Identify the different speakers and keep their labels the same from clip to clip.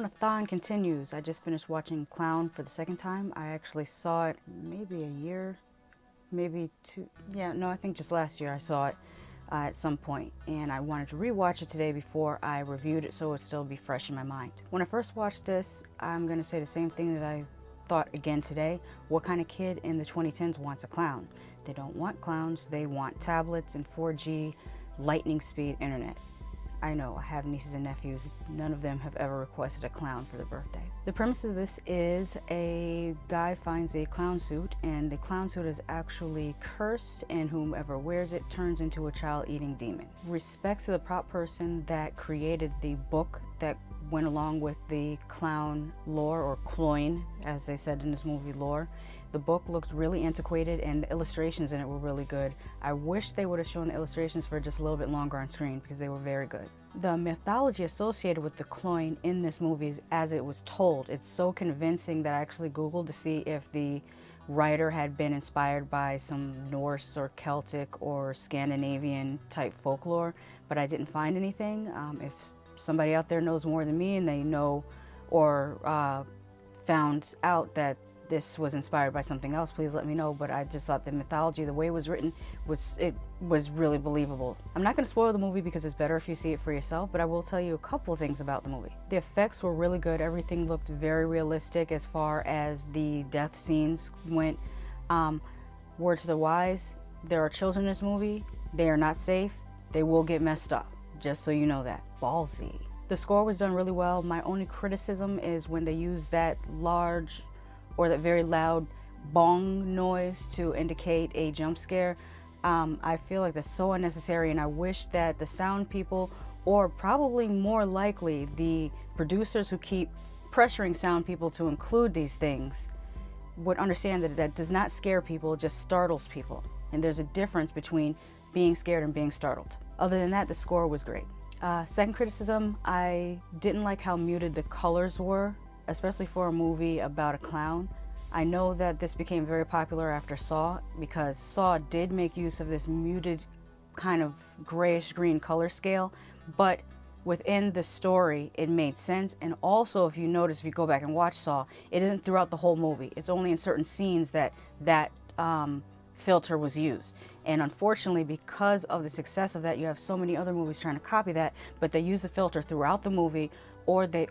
Speaker 1: clown-a-thon continues. I just finished watching Clown for the second time. I actually saw it maybe a year, maybe two. Yeah, no, I think just last year I saw it at some point, and I wanted to rewatch it today before I reviewed it so it would still be fresh in my mind. When I first watched this, I'm going to say the same thing that I thought again today. What kind of kid in the 2010s wants a clown? They don't want clowns, they want tablets and 4G lightning speed internet. I know, I have nieces and nephews. None of them have ever requested a clown for their birthday. The premise of this is a guy finds a clown suit, and the clown suit is actually cursed, and whomever wears it turns into a child-eating demon. Respect to the prop person that created the book that went along with the clown lore, or cloyne, as they said in this movie, lore. The book looked really antiquated and the illustrations in it were really good. I wish they would have shown the illustrations for just a little bit longer on screen because they were very good. The mythology associated with the cloyne in this movie, as it was told, it's so convincing that I actually Googled to see if the writer had been inspired by some Norse or Celtic or Scandinavian type folklore, but I didn't find anything. If somebody out there knows more than me and they know or found out that this was inspired by something else, please let me know. But I just thought the mythology, the way it was written, was really believable. I'm not going to spoil the movie because it's better if you see it for yourself, but I will tell you a couple of things about the movie. The effects were really good. Everything looked very realistic as far as the death scenes went. Word to the wise, there are children in this movie. They are not safe. They will get messed up, just so you know that. Ballsy. The score was done really well. My only criticism is when they use that large or that very loud bong noise to indicate a jump scare. I feel like that's so unnecessary, and I wish that the sound people, or probably more likely the producers who keep pressuring sound people to include these things, would understand that that does not scare people, it just startles people. And there's a difference between being scared and being startled. Other than that, the score was great. Second criticism, I didn't like how muted the colors were, especially for a movie about a clown. I know that this became very popular after Saw, because Saw did make use of this muted kind of grayish green color scale, but within the story it made sense. And also, if you notice, if you go back and watch Saw, it isn't throughout the whole movie. It's only in certain scenes that filter was used. And unfortunately, because of the success of that, you have so many other movies trying to copy that, but they use the filter throughout the movie, or they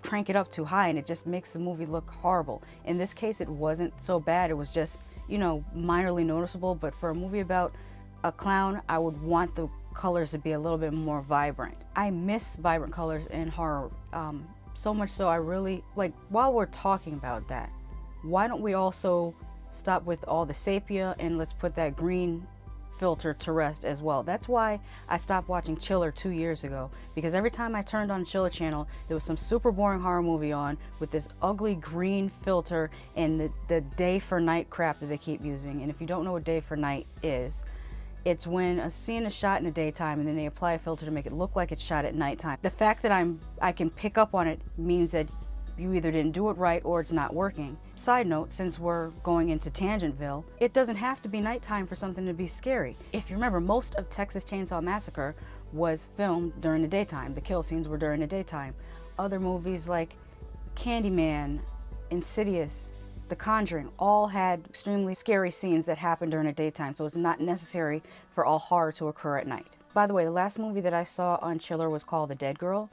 Speaker 1: crank it up too high, and it just makes the movie look horrible. In this case, it wasn't so bad. It was just, you know, minorly noticeable. But for a movie about a clown, I would want the colors to be a little bit more vibrant. I miss vibrant colors in horror, so much so I really, like, while we're talking about that, why don't we also stop with all the sepia and let's put that green filter to rest as well. That's why I stopped watching Chiller 2 years ago, because every time I turned on Chiller channel, there was some super boring horror movie on with this ugly green filter and the day for night crap that they keep using. And if you don't know what day for night is, it's when a scene is shot in the daytime and then they apply a filter to make it look like it's shot at nighttime. The fact that I can pick up on it means that you either didn't do it right or it's not working. Side note, since we're going into Tangentville, it doesn't have to be nighttime for something to be scary. If you remember, most of Texas Chainsaw Massacre was filmed during the daytime. The kill scenes were during the daytime. Other movies like Candyman, Insidious, The Conjuring all had extremely scary scenes that happened during the daytime, so it's not necessary for all horror to occur at night. By the way, the last movie that I saw on Chiller was called The Dead Girl,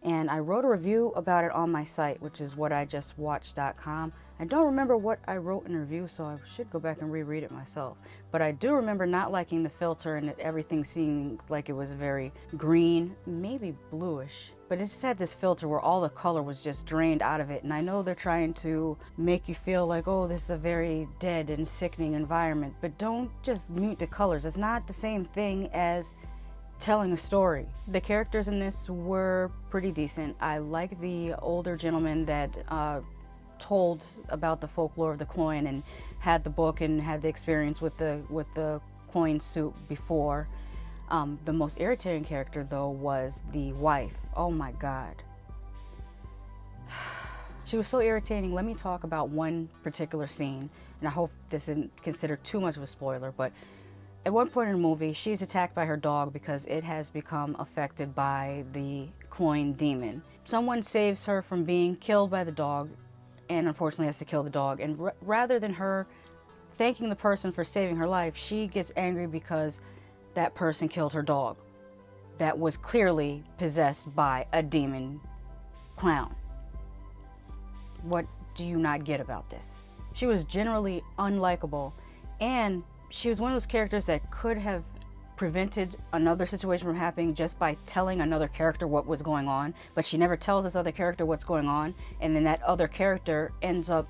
Speaker 1: and I wrote a review about it on my site, which is whatajustwatched.com. I don't remember what I wrote in the review, so I should go back and reread it myself. But I do remember not liking the filter and everything seeming like it was very green, maybe bluish. But it just had this filter where all the color was just drained out of it. And I know they're trying to make you feel like, oh, this is a very dead and sickening environment. But don't just mute the colors. It's not the same thing as telling a story. The characters in this were pretty decent. I like the older gentleman that told about the folklore of the cloyne and had the book and had the experience with the cloyne suit before. The most irritating character, though, was the wife. Oh my God. She was so irritating. Let me talk about one particular scene, and I hope this isn't considered too much of a spoiler, but At one point in the movie, she's attacked by her dog because it has become affected by the cloying demon. Someone saves her from being killed by the dog, and unfortunately has to kill the dog. And rather than her thanking the person for saving her life, she gets angry because that person killed her dog that was clearly possessed by a demon clown. What do you not get about this? She was generally unlikable, and she was one of those characters that could have prevented another situation from happening just by telling another character what was going on, but she never tells this other character what's going on, and then that other character ends up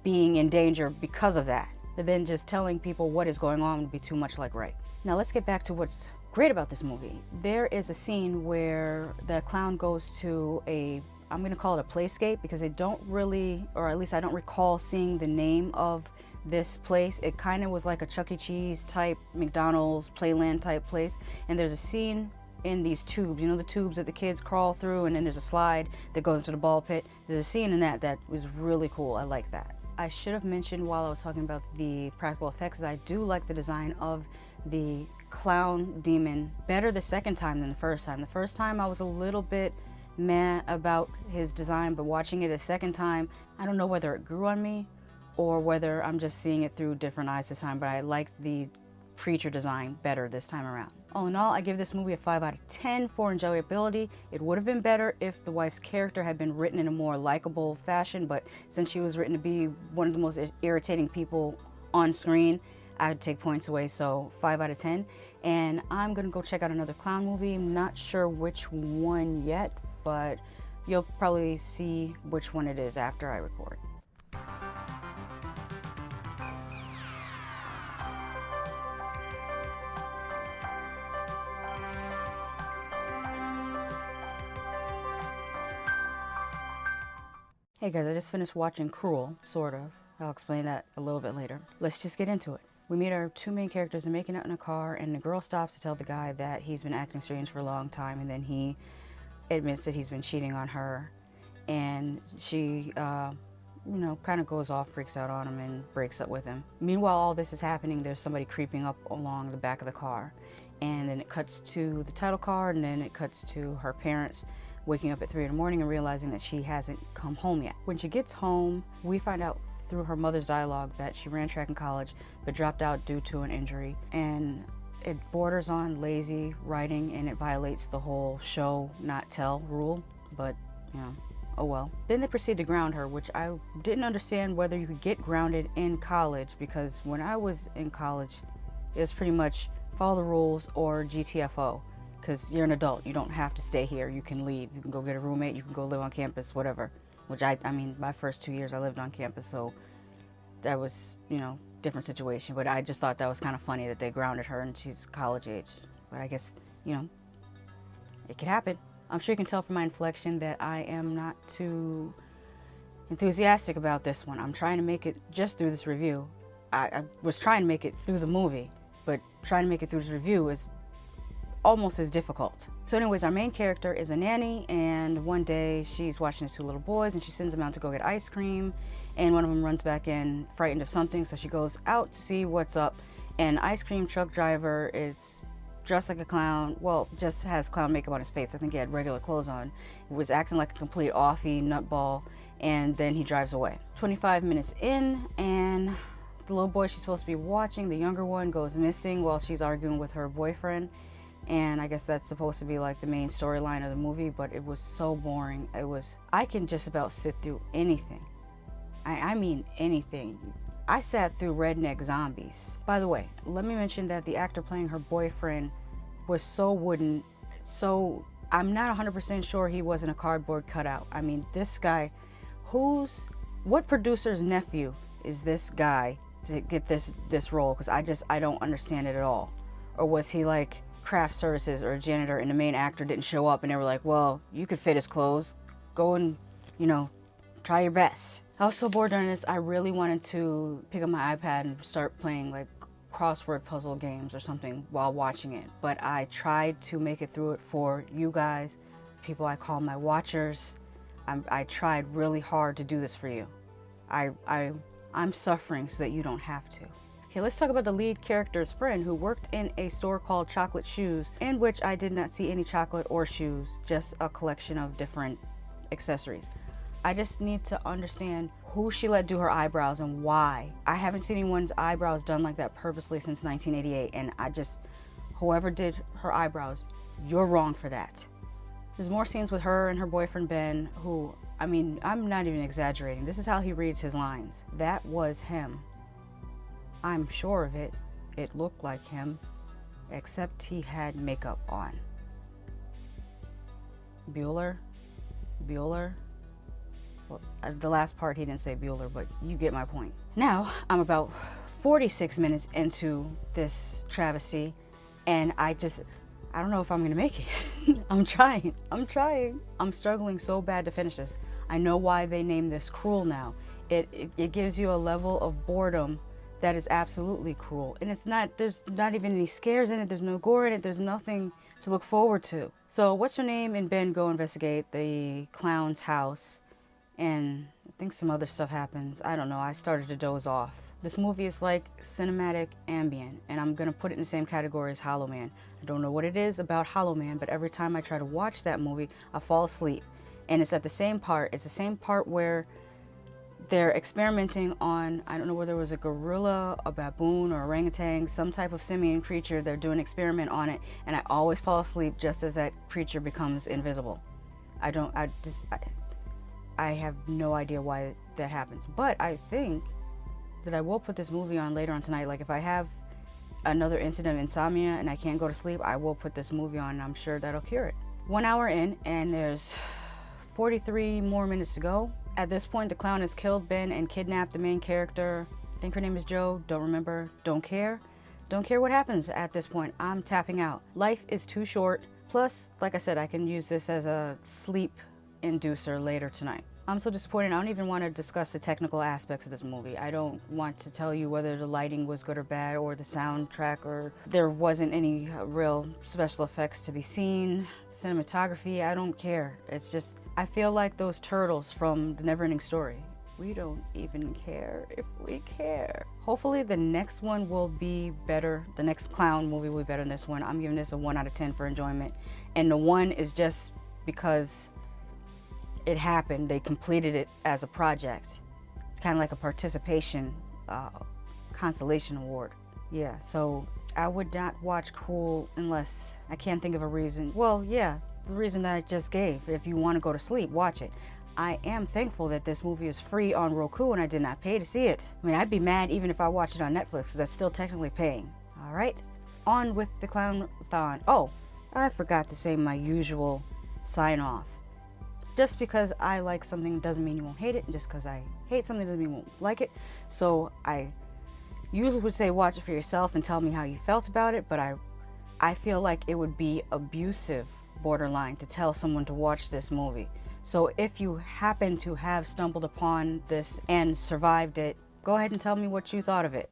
Speaker 1: being in danger because of that. But then just telling people what is going on would be too much like Ray. Now let's get back to what's great about this movie. There is a scene where the clown goes to I'm going to call it a playscape, because I don't really, or at least I don't recall seeing the name of this place. It kind of was like a Chuck E. Cheese type, McDonald's Playland type place. And there's a scene in these tubes, you know, the tubes that the kids crawl through, and then there's a slide that goes into the ball pit. There's a scene in that was really cool. I like that. I should have mentioned while I was talking about the practical effects that I do like the design of the clown demon better the second time than the first time. The first time I was a little bit meh about his design, but watching it a second time, I don't know whether it grew on me or whether I'm just seeing it through different eyes this time, but I like the creature design better this time around. All in all, I give this movie a 5 out of 10 for enjoyability. It would have been better if the wife's character had been written in a more likable fashion, but since she was written to be one of the most irritating people on screen, I would take points away, so 5 out of 10. And I'm gonna go check out another clown movie. I'm not sure which one yet, but you'll probably see which one it is after I record. Hey guys, I just finished watching Kruel, sort of. I'll explain that a little bit later. Let's just get into it. We meet our two main characters. They're making out in a car, and the girl stops to tell the guy that he's been acting strange for a long time, and then he admits that he's been cheating on her, and she kind of goes off, freaks out on him, and breaks up with him. Meanwhile, all this is happening, there's somebody creeping up along the back of the car, and then it cuts to the title card, and then it cuts to her parents waking up at 3 in the morning and realizing that she hasn't come home yet. When she gets home, we find out through her mother's dialogue that she ran track in college but dropped out due to an injury, and it borders on lazy writing, and it violates the whole show not tell rule, but oh well. Then they proceed to ground her, which I didn't understand whether you could get grounded in college, because when I was in college it was pretty much follow the rules or GTFO, because you're an adult, you don't have to stay here, you can leave, you can go get a roommate, you can go live on campus, whatever. Which I mean, my first 2 years I lived on campus, so that was, different situation. But I just thought that was kind of funny that they grounded her and she's college age. But I guess, it could happen. I'm sure you can tell from my inflection that I am not too enthusiastic about this one. I'm trying to make it just through this review. I was trying to make it through the movie, but trying to make it through this review is almost as difficult. So anyways, our main character is a nanny, and one day she's watching his two little boys, and she sends them out to go get ice cream, and one of them runs back in frightened of something, so she goes out to see what's up, and ice cream truck driver is dressed like a clown, well, just has clown makeup on his face. I think he had regular clothes on. He was acting like a complete offie nutball, and then he drives away. 25 minutes in, and the little boy she's supposed to be watching, the younger one, goes missing while she's arguing with her boyfriend. And I guess that's supposed to be like the main storyline of the movie, but it was so boring. I can just about sit through anything. I mean anything. I sat through Redneck Zombies. By the way, let me mention that the actor playing her boyfriend was so wooden, so I'm not 100% sure he wasn't a cardboard cutout. I mean, this guy, what producer's nephew is this guy to get this role? Because I don't understand it at all. Or was he like craft services or a janitor and the main actor didn't show up and they were like, well, you could fit his clothes, go and try your best. I was so bored during this, I really wanted to pick up my iPad and start playing like crossword puzzle games or something while watching it, but I tried to make it through it for you guys, people I call my watchers. I tried really hard to do this for you. I'm suffering so that you don't have to. Okay, let's talk about the lead character's friend who worked in a store called Chocolate Shoes, in which I did not see any chocolate or shoes, just a collection of different accessories. I just need to understand who she let do her eyebrows and why. I haven't seen anyone's eyebrows done like that purposely since 1988, and whoever did her eyebrows, you're wrong for that. There's more scenes with her and her boyfriend Ben, who, I mean, I'm not even exaggerating. This is how he reads his lines. That was him. I'm sure of it. It looked like him, except he had makeup on. Bueller? Well, the last part he didn't say Bueller, but you get my point. Now, I'm about 46 minutes into this travesty, and I don't know if I'm gonna make it. I'm trying. I'm struggling so bad to finish this. I know why they named this Kruel now. It gives you a level of boredom that is absolutely cruel. And there's not even any scares in it, there's no gore in it, there's nothing to look forward to. So what's her name and Ben go investigate the clown's house, and I think some other stuff happens. I don't know, I started to doze off. This movie is like cinematic ambient, and I'm gonna put it in the same category as Hollow Man. I don't know what it is about Hollow Man, but every time I try to watch that movie, I fall asleep. And it's at the same part. It's the same part where they're experimenting on, I don't know whether it was a gorilla, a baboon, or orangutan, some type of simian creature. They're doing an experiment on it, and I always fall asleep just as that creature becomes invisible. I have no idea why that happens. But I think that I will put this movie on later on tonight. Like if I have another incident of insomnia and I can't go to sleep, I will put this movie on, and I'm sure that'll cure it. 1 hour in, and there's 43 more minutes to go. At this point, the clown has killed Ben and kidnapped the main character. I think her name is Jo. Don't remember. Don't care. Don't care what happens at this point. I'm tapping out. Life is too short. Plus, like I said, I can use this as a sleep inducer later tonight. I'm so disappointed. I don't even want to discuss the technical aspects of this movie. I don't want to tell you whether the lighting was good or bad, or the soundtrack, or there wasn't any real special effects to be seen. Cinematography, I don't care. It's just, I feel like those turtles from The Neverending Story. We don't even care if we care. Hopefully the next one will be better. The next clown movie will be better than this one. I'm giving this a 1 out of 10 for enjoyment. And the 1 is just because it happened. They completed it as a project. It's kind of like a participation consolation award. Yeah, so I would not watch Kruel unless I can't think of a reason. Well, yeah, the reason that I just gave. If you want to go to sleep, watch it. I am thankful that this movie is free on Roku and I did not pay to see it. I mean, I'd be mad even if I watched it on Netflix, because that's still technically paying. All right, on with the clown-a-thon. Oh, I forgot to say my usual sign off. Just because I like something doesn't mean you won't hate it, and just because I hate something doesn't mean you won't like it. So I usually would say watch it for yourself and tell me how you felt about it, but I feel like it would be abusive, borderline, to tell someone to watch this movie. So if you happen to have stumbled upon this and survived it, go ahead and tell me what you thought of it.